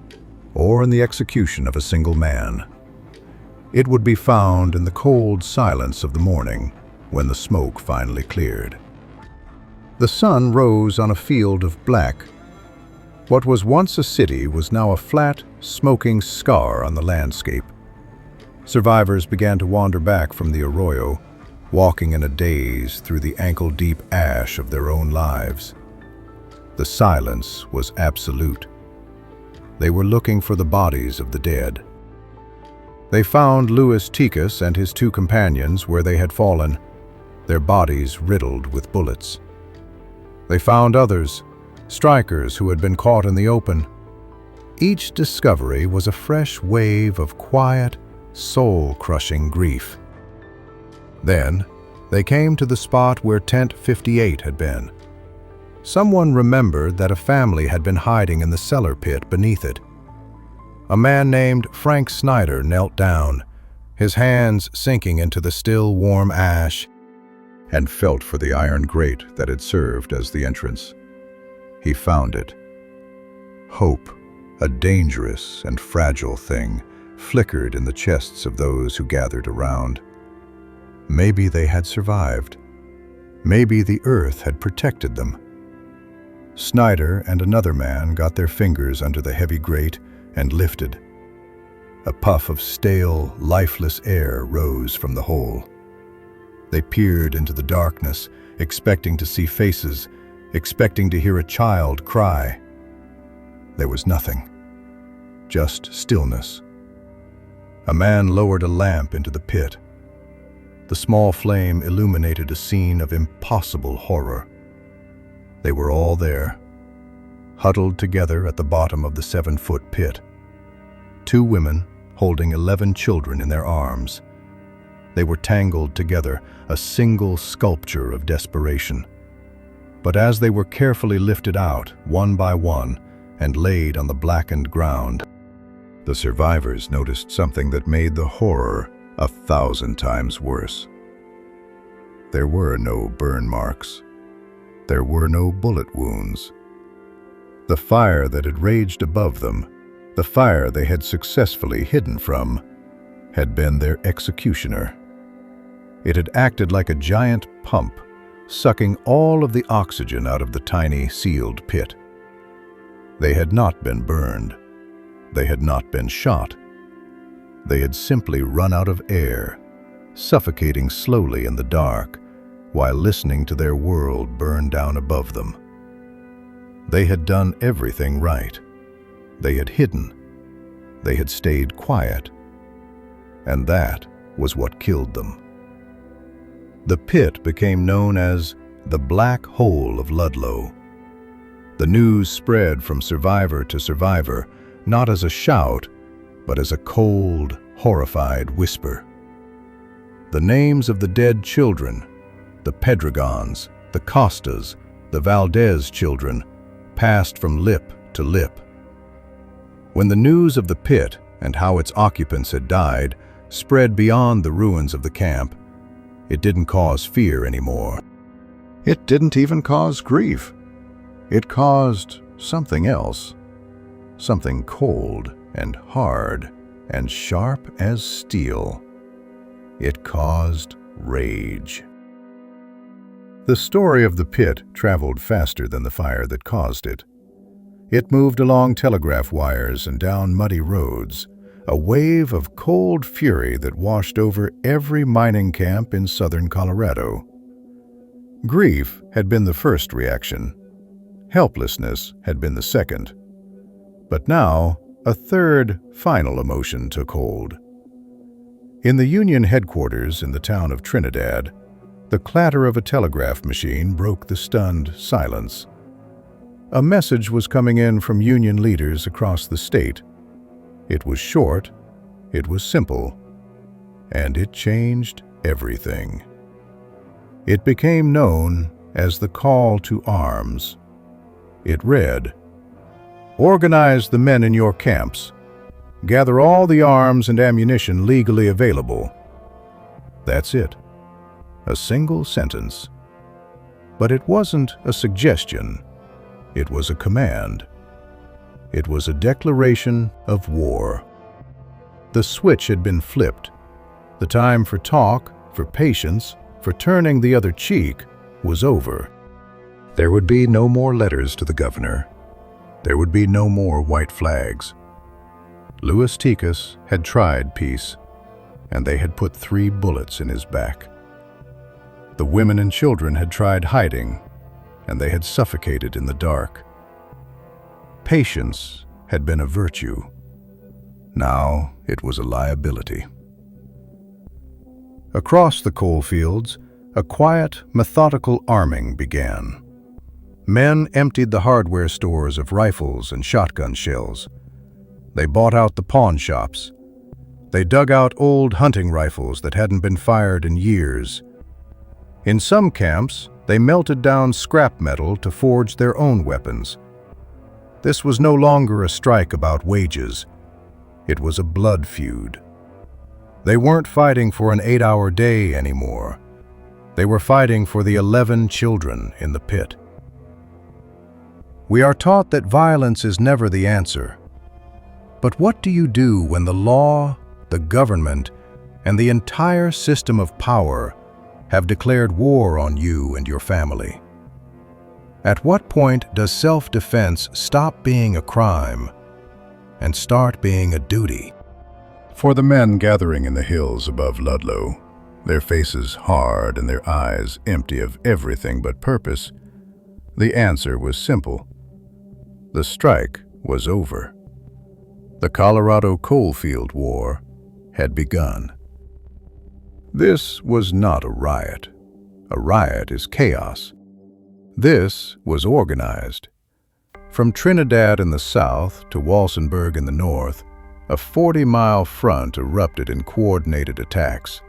or in the execution of a single man. It would be found in the cold silence of the morning, when the smoke finally cleared. The sun rose on a field of black. What was once a city was now a flat, smoking scar on the landscape. Survivors began to wander back from the arroyo, walking in a daze through the ankle-deep ash of their own lives. The silence was absolute. They were looking for the bodies of the dead. They found Louis Tikas and his 2 companions where they had fallen, their bodies riddled with bullets. They found others, strikers who had been caught in the open. Each discovery was a fresh wave of quiet, soul-crushing grief. Then, they came to the spot where Tent 58 had been. Someone remembered that a family had been hiding in the cellar pit beneath it. A man named Frank Snyder knelt down, his hands sinking into the still warm ash, and felt for the iron grate that had served as the entrance. He found it. Hope, a dangerous and fragile thing, flickered in the chests of those who gathered around. Maybe they had survived. Maybe the earth had protected them. Snyder and another man got their fingers under the heavy grate and lifted. A puff of stale, lifeless air rose from the hole. They peered into the darkness, expecting to see faces, expecting to hear a child cry. There was nothing. Just stillness. A man lowered a lamp into the pit. The small flame illuminated a scene of impossible horror. They were all there, huddled together at the bottom of the 7-foot pit. 2 women holding 11 children in their arms. They were tangled together, a single sculpture of desperation. But as they were carefully lifted out, one by one, and laid on the blackened ground, the survivors noticed something that made the horror 1,000 times worse. There were no burn marks. There were no bullet wounds. The fire that had raged above them, the fire they had successfully hidden from, had been their executioner. It had acted like a giant pump, sucking all of the oxygen out of the tiny, sealed pit. They had not been burned. They had not been shot. They had simply run out of air, suffocating slowly in the dark, while listening to their world burn down above them. They had done everything right. They had hidden. They had stayed quiet. And that was what killed them. The pit became known as the Black Hole of Ludlow. The news spread from survivor to survivor, not as a shout, but as a cold, horrified whisper. The names of the dead children, the Pedregons, the Costas, the Valdez children, passed from lip to lip. When the news of the pit and how its occupants had died spread beyond the ruins of the camp, it didn't cause fear anymore. It didn't even cause grief. It caused something else. Something cold and hard and sharp as steel. It caused rage. The story of the pit traveled faster than the fire that caused it. It moved along telegraph wires and down muddy roads, a wave of cold fury that washed over every mining camp in southern Colorado. Grief had been the first reaction. Helplessness had been the second. But now, a third, final emotion took hold. In the Union headquarters in the town of Trinidad, the clatter of a telegraph machine broke the stunned silence. A message was coming in from Union leaders across the state. It was short, it was simple, and it changed everything. It became known as the call to arms. It read, "Organize the men in your camps. Gather all the arms and ammunition legally available." That's it. A single sentence. But it wasn't a suggestion. It was a command. It was a declaration of war. The switch had been flipped. The time for talk, for patience, for turning the other cheek was over. There would be no more letters to the governor. There would be no more white flags. Louis Tikas had tried peace, and they had put 3 bullets in his back. The women and children had tried hiding, and they had suffocated in the dark. Patience had been a virtue. Now it was a liability. Across the coalfields, a quiet, methodical arming began. Men emptied the hardware stores of rifles and shotgun shells. They bought out the pawn shops. They dug out old hunting rifles that hadn't been fired in years. In some camps, they melted down scrap metal to forge their own weapons. This was no longer a strike about wages. It was a blood feud. They weren't fighting for an 8-hour day anymore. They were fighting for the 11 children in the pit. We are taught that violence is never the answer. But what do you do when the law, the government, and the entire system of power have declared war on you and your family? At what point does self-defense stop being a crime and start being a duty? For the men gathering in the hills above Ludlow, their faces hard and their eyes empty of everything but purpose, the answer was simple. The strike was over. The Colorado Coalfield War had begun. This was not a riot. A riot is chaos. This was organized. From Trinidad in the south to Walsenburg in the north, a 40-mile front erupted in coordinated attacks.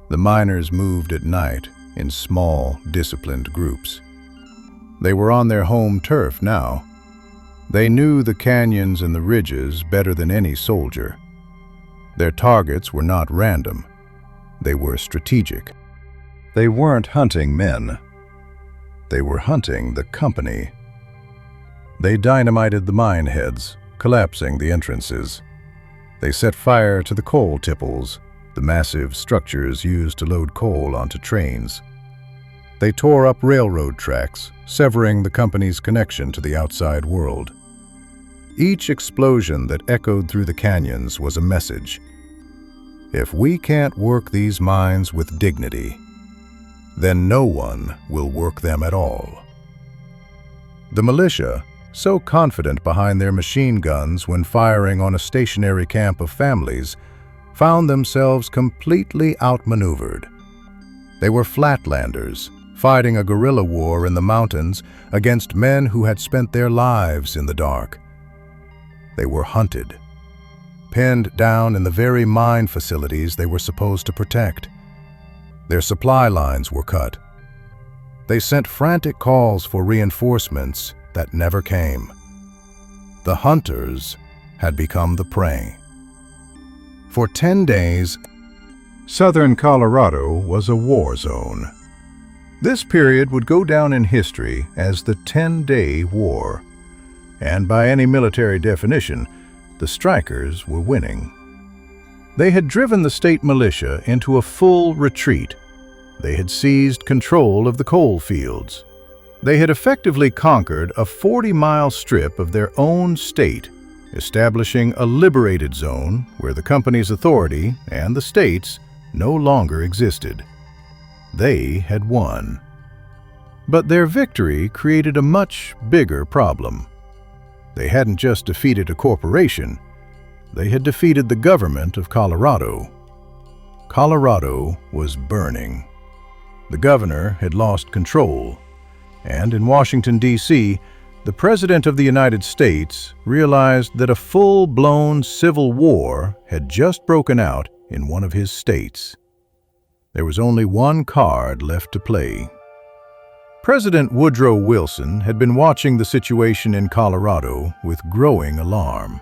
The miners moved at night in small, disciplined groups. They were on their home turf now. They knew the canyons and the ridges better than any soldier. Their targets were not random. They were strategic. They weren't hunting men. They were hunting the company. They dynamited the mine heads, collapsing the entrances. They set fire to the coal tipples, the massive structures used to load coal onto trains. They tore up railroad tracks, severing the company's connection to the outside world. Each explosion that echoed through the canyons was a message. If we can't work these mines with dignity, then no one will work them at all. The militia, so confident behind their machine guns when firing on a stationary camp of families, found themselves completely outmaneuvered. They were flatlanders, fighting a guerrilla war in the mountains against men who had spent their lives in the dark. They were hunted, pinned down in the very mine facilities they were supposed to protect. Their supply lines were cut. They sent frantic calls for reinforcements that never came. The hunters had become the prey. For 10 days, southern Colorado was a war zone. This period would go down in history as the 10-Day War, and by any military definition, the strikers were winning. They had driven the state militia into a full retreat. They had seized control of the coal fields. They had effectively conquered a 40-mile strip of their own state, establishing a liberated zone where the company's authority and the state's no longer existed. They had won. But their victory created a much bigger problem. They hadn't just defeated a corporation, they had defeated the government of Colorado. Colorado was burning. The governor had lost control, and in Washington, D.C., the President of the United States realized that a full-blown civil war had just broken out in one of his states. There was only one card left to play. President Woodrow Wilson had been watching the situation in Colorado with growing alarm.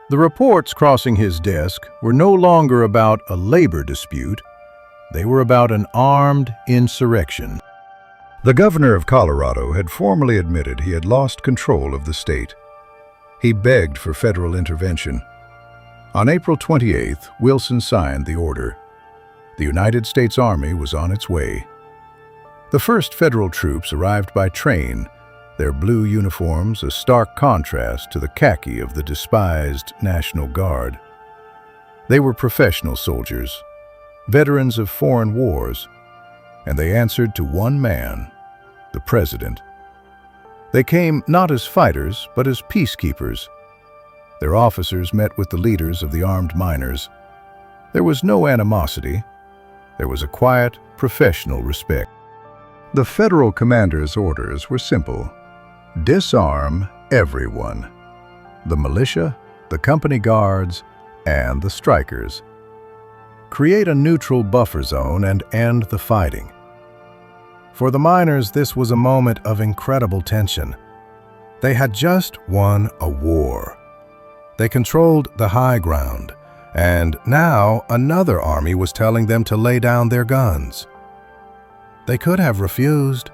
The reports crossing his desk were no longer about a labor dispute. They were about an armed insurrection. The governor of Colorado had formally admitted he had lost control of the state. He begged for federal intervention. On April 28th, Wilson signed the order. The United States Army was on its way. The first federal troops arrived by train, their blue uniforms a stark contrast to the khaki of the despised National Guard. They were professional soldiers, veterans of foreign wars, and they answered to one man, the president. They came not as fighters, but as peacekeepers. Their officers met with the leaders of the armed miners. There was no animosity. There was a quiet, professional respect. The federal commander's orders were simple. Disarm everyone. The militia, the company guards, and the strikers. Create a neutral buffer zone and end the fighting. For the miners, this was a moment of incredible tension. They had just won a war. They controlled the high ground, and now another army was telling them to lay down their guns. They could have refused.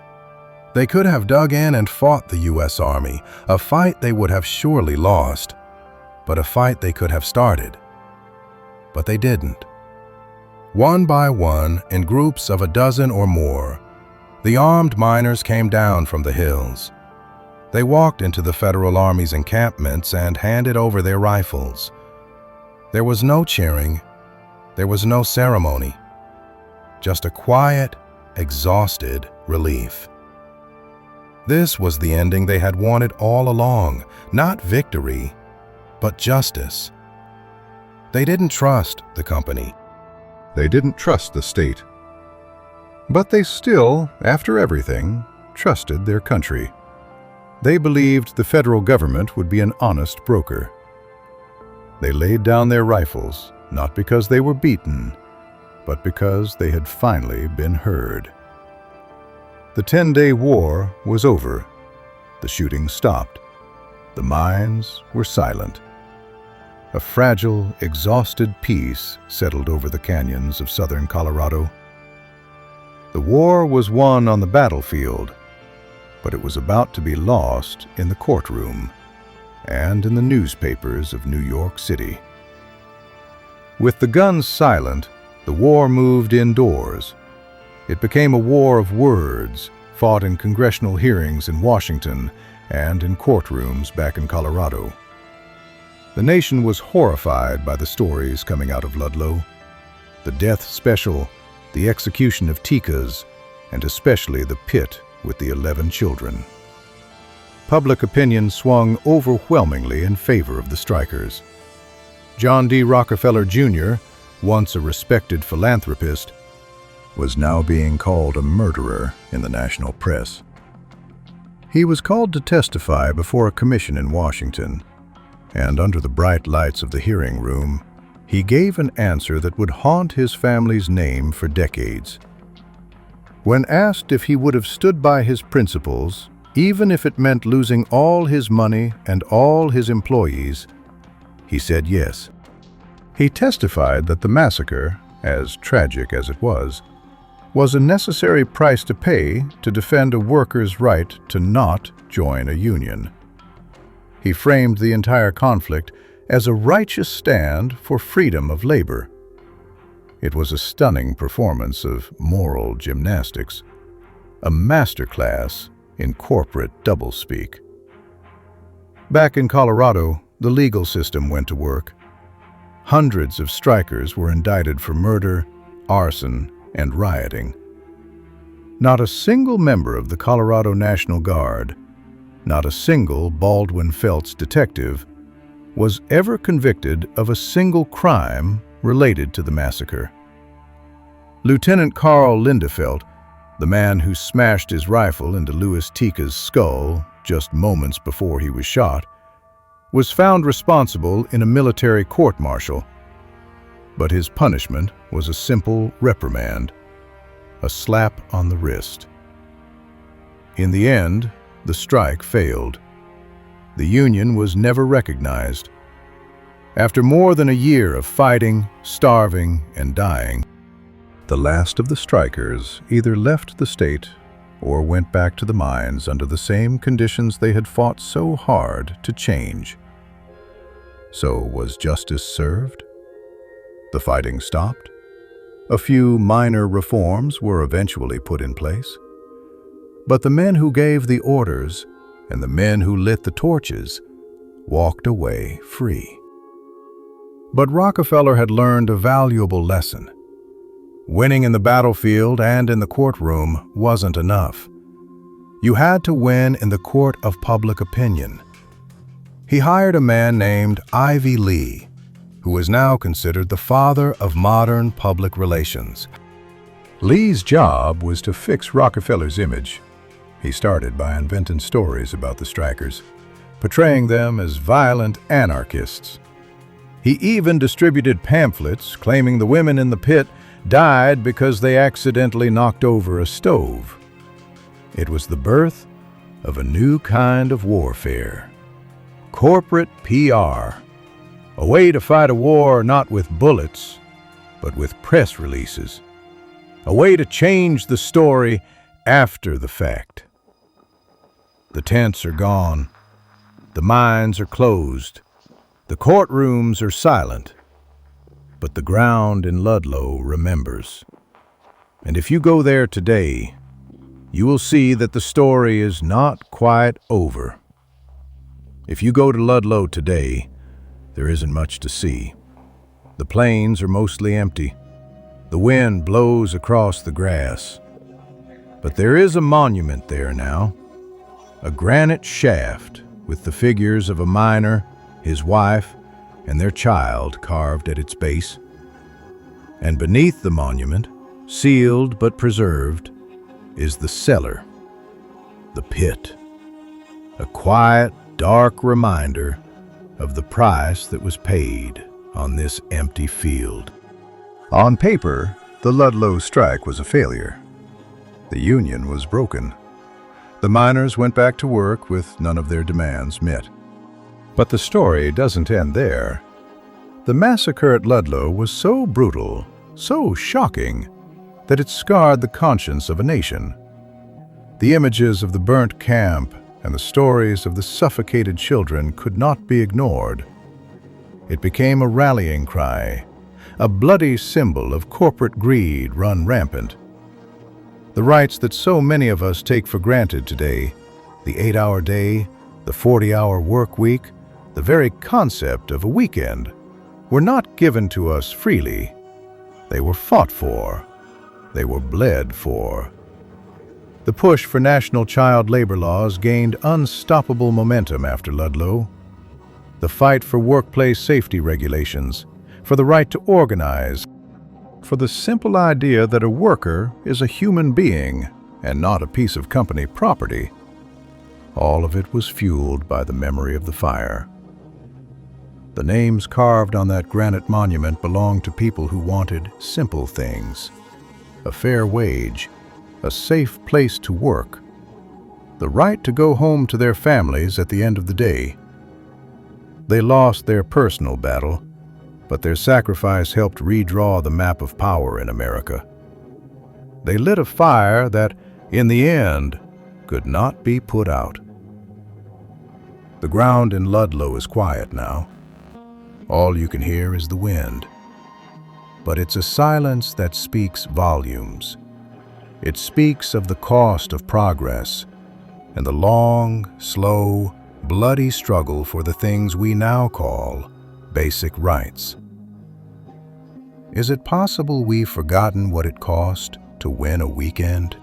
They could have dug in and fought the U.S. Army, a fight they would have surely lost, but a fight they could have started. But they didn't. One by one, in groups of a dozen or more, the armed miners came down from the hills. They walked into the Federal Army's encampments and handed over their rifles. There was no cheering. There was no ceremony. Just a quiet, exhausted relief. This was the ending they had wanted all along, not victory, but justice. They didn't trust the company. They didn't trust the state. But they still, after everything, trusted their country. They believed the federal government would be an honest broker. They laid down their rifles, not because they were beaten, but because they had finally been heard. The 10-day war was over. The shooting stopped. The mines were silent. A fragile, exhausted peace settled over the canyons of southern Colorado. The war was won on the battlefield, but it was about to be lost in the courtroom and in the newspapers of New York City. With the guns silent, the war moved indoors. It became a war of words, fought in congressional hearings in Washington and in courtrooms back in Colorado. The nation was horrified by the stories coming out of Ludlow. The death special, the execution of Tikas, and especially the pit with the 11 children. Public opinion swung overwhelmingly in favor of the strikers. John D. Rockefeller, Jr., once a respected philanthropist, was now being called a murderer in the national press. He was called to testify before a commission in Washington, and under the bright lights of the hearing room, he gave an answer that would haunt his family's name for decades. When asked if he would have stood by his principles, even if it meant losing all his money and all his employees, he said yes. He testified that the massacre, as tragic as it was a necessary price to pay to defend a worker's right to not join a union. He framed the entire conflict as a righteous stand for freedom of labor. It was a stunning performance of moral gymnastics, a masterclass in corporate doublespeak. Back in Colorado, the legal system went to work. Hundreds of strikers were indicted for murder, arson, and rioting. Not a single member of the Colorado National Guard, Not a single Baldwin-Felts detective was ever convicted of a single crime related to the massacre. Lieutenant Carl Lindefeld, the man who smashed his rifle into Louis Tikas' skull just moments before he was shot, was found responsible in a military court-martial. But his punishment was a simple reprimand, a slap on the wrist. In the end, the strike failed. The Union was never recognized. After more than a year of fighting, starving, and dying, the last of the strikers either left the state or went back to the mines under the same conditions they had fought so hard to change. So was justice served? The fighting stopped. A few minor reforms were eventually put in place. But the men who gave the orders and the men who lit the torches walked away free. But Rockefeller had learned a valuable lesson. Winning in the battlefield and in the courtroom wasn't enough. You had to win in the court of public opinion. He hired a man named Ivy Lee, who is now considered the father of modern public relations.
Lee's job was to fix Rockefeller's image. He started by inventing stories about the strikers, portraying them as violent anarchists. He even distributed pamphlets claiming the women in the pit died because they accidentally knocked over a stove. It was the birth of a new kind of warfare. Corporate PR. A way to fight a war not with bullets, but with press releases. A way to change the story after the fact. The tents are gone. The mines are closed. The courtrooms are silent. But the ground in Ludlow remembers. And if you go there today, you will see that the story is not quite over. If you go to Ludlow today, there isn't much to see. The plains are mostly empty. The wind blows across the grass. But there is a monument there now, a granite shaft with the figures of a miner, his wife, and their child carved at its base. And beneath the monument, sealed but preserved, is the cellar, the pit, a quiet, dark reminder of the price that was paid on this empty field. On paper, the Ludlow strike was a failure. The union was broken. The miners went back to work with none of their demands met. But the story doesn't end there. The massacre at Ludlow was so brutal, so shocking, that it scarred the conscience of a nation. The images of the burnt camp and the stories of the suffocated children could not be ignored. It became a rallying cry, a bloody symbol of corporate greed run rampant. The rights that so many of us take for granted today, the 8-hour day, the 40-hour work week, the very concept of a weekend, were not given to us freely. They were fought for. They were bled for. The push for national child labor laws gained unstoppable momentum after Ludlow. The fight for workplace safety regulations, for the right to organize, for the simple idea that a worker is a human being and not a piece of company property. All of it was fueled by the memory of the fire. The names carved on that granite monument belonged to people who wanted simple things: a fair wage, a safe place to work, the right to go home to their families at the end of the day. They lost their personal battle, but their sacrifice helped redraw the map of power in America. They lit a fire that, in the end, could not be put out. The ground in Ludlow is quiet now. All you can hear is the wind. But it's a silence that speaks volumes. It speaks of the cost of progress and the long, slow, bloody struggle for the things we now call basic rights. Is it possible we've forgotten what it cost to win a weekend?